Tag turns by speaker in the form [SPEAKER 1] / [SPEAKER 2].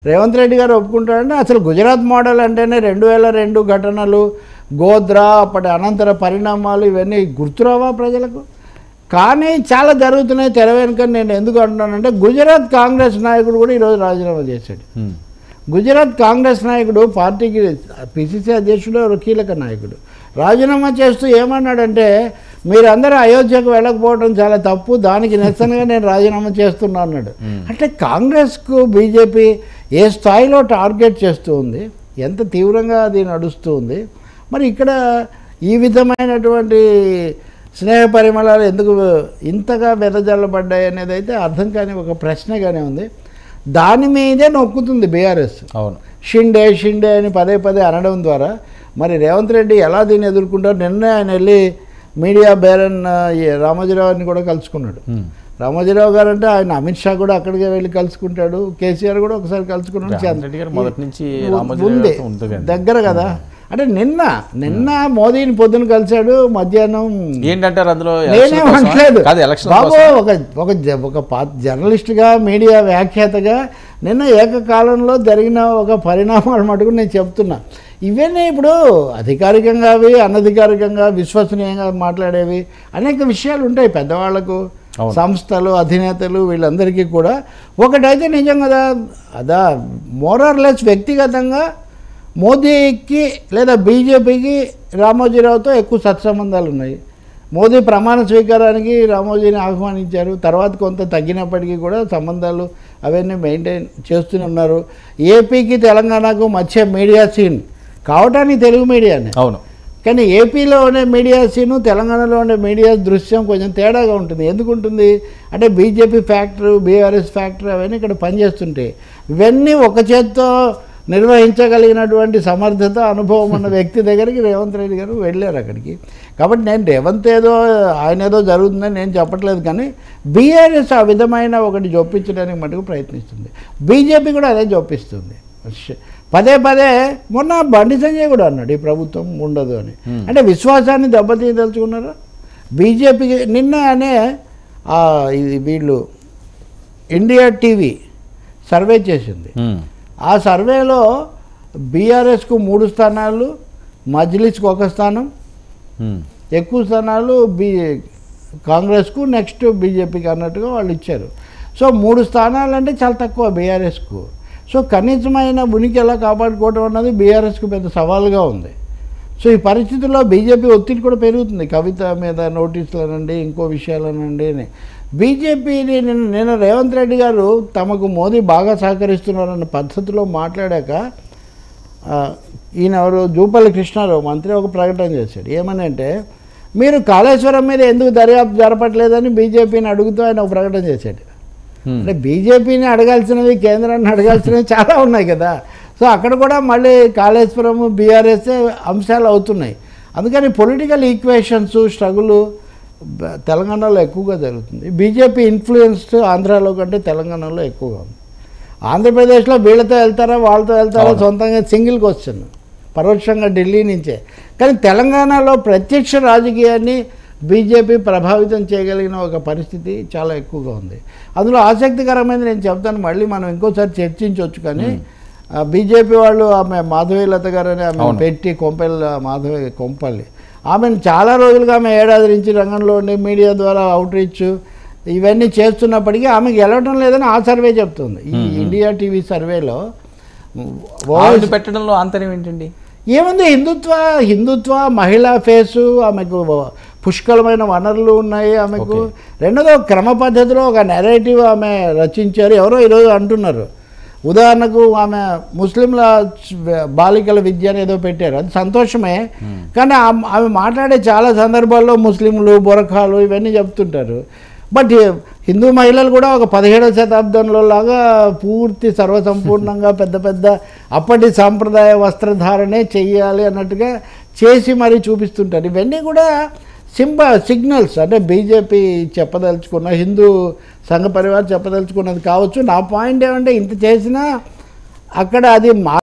[SPEAKER 1] రేవంత్ రెడ్డి గారు ఒప్పుకుంటారంటే అసలు గుజరాత్ మోడల్ అంటేనే 2002 ఘటనలు, గోద్రా, అప్పటి అనంతర పరిణామాలు ఇవన్నీ గుర్తురావా ప్రజలకు? కానీ చాలా జరుగుతున్నాయి తెర వెనుక. నేను ఎందుకు అంటున్నానంటే గుజరాత్ కాంగ్రెస్ నాయకుడు కూడా ఈరోజు రాజీనామా చేశాడు. గుజరాత్ కాంగ్రెస్ నాయకుడు పార్టీకి పిసిసి అధ్యక్షుడు, కీలక నాయకుడు, రాజీనామా చేస్తూ ఏమన్నాడంటే మీరందరూ అయోధ్యకు వెళ్ళకపోవడం చాలా తప్పు, దానికి నిరసనగా నేను రాజీనామా చేస్తున్నా అన్నాడు. అంటే కాంగ్రెస్కు బీజేపీ ఏ స్థాయిలో టార్గెట్ చేస్తూ ఉంది, ఎంత తీవ్రంగా అది నడుస్తూ ఉంది. మరి ఇక్కడ ఈ విధమైనటువంటి స్నేహ పరిమళాలు ఎందుకు ఇంతగా వెదజల్లబడ్డాయి అనేది అయితే అర్థం కాని ఒక ప్రశ్నగానే ఉంది. దాని మీదే నొక్కుతుంది బీఆర్ఎస్.
[SPEAKER 2] అవును,
[SPEAKER 1] షిండే షిండే అని పదే పదే అనడం ద్వారా మరి రేవంత్ రెడ్డి ఎలా దీన్ని ఎదుర్కొంటారు? నిన్న ఆయన వెళ్ళి మీడియా బేరన్ రామోజీరావుని కూడా కలుసుకున్నాడు. రామోజీరావు గారు అంటే ఆయన అమిత్ షా కూడా అక్కడికే వెళ్ళి కలుసుకుంటాడు, కేసీఆర్ కూడా ఒకసారి కలుసుకున్నాడు, ఉంది దగ్గర కదా. అంటే నిన్న మోదీని పొద్దున కలిశాడు, మధ్యాహ్నం
[SPEAKER 2] ఏంటంటారు అందులో
[SPEAKER 1] నేనేమనట్లేదు బాబు, ఒక జర్నలిస్ట్గా మీడియా వ్యాఖ్యాతగా నిన్న ఏకకాలంలో జరిగిన ఒక పరిణామాలు మటుకు నేను చెప్తున్నా. ఇవన్నీ ఇప్పుడు అధికారికంగా అవి అనధికారికంగా విశ్వసనీయంగా మాట్లాడేవి అనేక విషయాలు ఉంటాయి పెద్దవాళ్లకు, సంస్థలు, అధినేతలు, వీళ్ళందరికీ కూడా. ఒకటైతే నిజం కదా, అదా మోరార్లెస్ వ్యక్తిగతంగా మోదీకి లేదా బీజేపీకి రామోజీరావుతో ఎక్కువ సత్సంబంధాలు ఉన్నాయి. మోదీ ప్రమాణ స్వీకారానికి రామోజీని ఆహ్వానించారు, తర్వాత కొంత తగ్గినప్పటికీ కూడా సంబంధాలు అవన్నీ మెయింటైన్ చేస్తూనే ఉన్నారు. ఏపీకి తెలంగాణకు మధ్య మీడియా సీన్ కావటానికి తెలుగు మీడియానే,
[SPEAKER 2] అవును,
[SPEAKER 1] కానీ ఏపీలో ఉండే మీడియా సీను, తెలంగాణలో ఉండే మీడియా దృశ్యం కొంచెం తేడాగా ఉంటుంది. ఎందుకు ఉంటుంది అంటే బీజేపీ ఫ్యాక్టరీ, బీఆర్ఎస్ ఫ్యాక్టరీ అవన్నీ ఇక్కడ పనిచేస్తుంటాయి. ఇవన్నీ ఒక చేత్తో నిర్వహించగలిగినటువంటి సమర్థత, అనుభవం ఉన్న వ్యక్తి దగ్గరికి రేవంత్ రెడ్డి గారు వెళ్ళారు అక్కడికి. కాబట్టి నేను రేవంత్ ఆయన ఏదో జరుగుతుందని నేను చెప్పట్లేదు, కానీ బీఆర్ఎస్ ఆ విధమైన ఒకటి జొప్పించడానికి మటుకు ప్రయత్నిస్తుంది. బీజేపీ కూడా అదే జొప్పిస్తుంది. పదే పదే మొన్న బండి సంజయ్ కూడా అన్నాడు ఈ ప్రభుత్వం ఉండదు అని. అంటే విశ్వాసాన్ని దెబ్బతీయదలుచుకున్నారా బీజేపీకి? నిన్న అనే వీళ్ళు ఇండియా టీవీ సర్వే చేసింది. ఆ సర్వేలో బీఆర్ఎస్కు 3 స్థానాలు, మజ్లిస్కు 1 స్థానం, ఎక్కువ స్థానాలు కాంగ్రెస్కు, నెక్స్ట్ బీజేపీకి అన్నట్టుగా వాళ్ళు ఇచ్చారు. సో 3 స్థానాలు అంటే చాలా తక్కువ బీఆర్ఎస్కు. సో కనీసమైన ఉనికి ఎలా కాపాడుకోవడం అన్నది బీఆర్ఎస్కు పెద్ద సవాలుగా ఉంది. సో ఈ పరిస్థితుల్లో బీజేపీ ఒత్తిడి కూడా పెరుగుతుంది, కవిత మీద నోటీసులనండి, ఇంకో విషయాలనండి అని. బీజేపీని నిన్న రేవంత్ రెడ్డి గారు తమకు మోదీ బాగా సహకరిస్తున్నారన్న పద్ధతిలో మాట్లాడాక ఈయన ఎవరు జూపల్లి కృష్ణారావు మంత్రి ఒక ప్రకటన చేశాడు. ఏమని అంటే మీరు కాళేశ్వరం మీద ఎందుకు దర్యాప్తు జరపట్లేదని బీజేపీని అడుగుతూ ఆయన ఒక ప్రకటన చేశాడు. అంటే బీజేపీని అడగాల్సినవి, కేంద్రాన్ని అడగాల్సినవి చాలా ఉన్నాయి కదా. సో అక్కడ కూడా మళ్ళీ కాళేశ్వరము, బీఆర్ఎస్ అంశాలు అవుతున్నాయి. అందుకని పొలిటికల్ ఈక్వేషన్స్, స్ట్రగుల్ తెలంగాణలో ఎక్కువగా జరుగుతుంది. బీజేపీ ఇన్ఫ్లుయెన్స్ ఆంధ్రాలో కంటే తెలంగాణలో ఎక్కువగా ఉంది. ఆంధ్రప్రదేశ్లో వీళ్ళతో వెళ్తారా వాళ్ళతో వెళ్తారా, సొంతంగా సింగిల్ క్వశ్చన్, పరోక్షంగా ఢిల్లీ నుంచే. కానీ తెలంగాణలో ప్రత్యక్ష రాజకీయాన్ని బీజేపీ ప్రభావితం చేయగలిగిన ఒక పరిస్థితి చాలా ఎక్కువగా ఉంది. అందులో ఆసక్తికరమైనది నేను చెప్తాను, మళ్ళీ మనం ఇంకోసారి చర్చించవచ్చు. కానీ బీజేపీ వాళ్ళు ఆమె మాధవీలత గారు అని ఆమె పెట్టి కొంపల్లి ఆమెను చాలా రోజులుగా ఆమె ఏడాది నుంచి రంగంలో ఉండి మీడియా ద్వారా అవుట్రీచ్ ఇవన్నీ చేస్తున్నప్పటికీ ఆమెకు గెలవడం లేదని ఆ సర్వే చెప్తుంది. ఈ ఇండియా టీవీ సర్వేలో
[SPEAKER 2] పెట్టడంలో ఆంతర్యం ఏంటండి?
[SPEAKER 1] ఏముంది, హిందుత్వ మహిళా ఫేసు, ఆమెకు పుష్కలమైన వనరులు ఉన్నాయి ఆమెకు. రెండోదో క్రమ పద్ధతిలో ఒక నెరేటివ్ ఆమె రచించారు. ఎవరో ఈరోజు అంటున్నారు, ఉదాహరణకు ఆమె ముస్లింల బాలికల విద్య అని ఏదో పెట్టారు, అది సంతోషమే. కానీ ఆమె మాట్లాడే చాలా సందర్భాల్లో ముస్లింలు, బొరఖాలు ఇవన్నీ చెప్తుంటారు. బట్ హిందూ మహిళలు కూడా ఒక 17వ శతాబ్దంలో లాగా పూర్తి సర్వసంపూర్ణంగా పెద్ద పెద్ద అప్పటి సాంప్రదాయ వస్త్రధారణే చెయ్యాలి అన్నట్టుగా చేసి మరీ చూపిస్తుంటారు. ఇవన్నీ కూడా సిగ్నల్స్. అంటే బీజేపీ చెప్పదలుచుకున్న, హిందూ సంఘ పరివార్ చెప్పదలుచుకున్నది కావచ్చు. నా పాయింట్ ఏమంటే ఇంత చేసినా అక్కడ అది